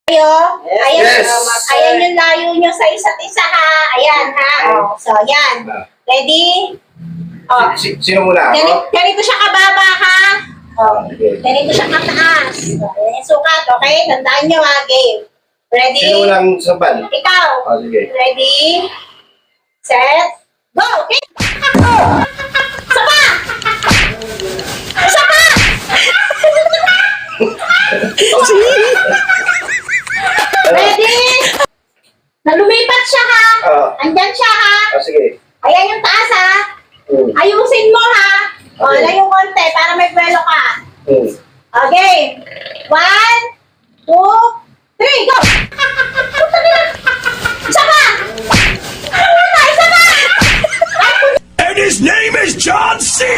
Ayo, ayan, Yes. ayan yung layo nyo sa isa't isa ha. Ayan ha. Oh, so, yan. Ready? Oh, Sino muna? Ako? ganito siya kababa ha. Oh, Okay. ganito siya kataas. So, yan yung sukat, okay? Tandaan nyo ha, game. Ready? Sino lang saban? Ikaw. Oh, sige. Ready? Set. Go! Okay? Saba! Saba! Ready? Nalumipat siya ha. Andyan siya ha. Oh, sige. Ayan yung taas ha. Ayusin mo ha. O, Okay. layo konti para may buwelo ka. Okay. 1, 2, 3, go! Isa pa! Isa pa! And his name is John C.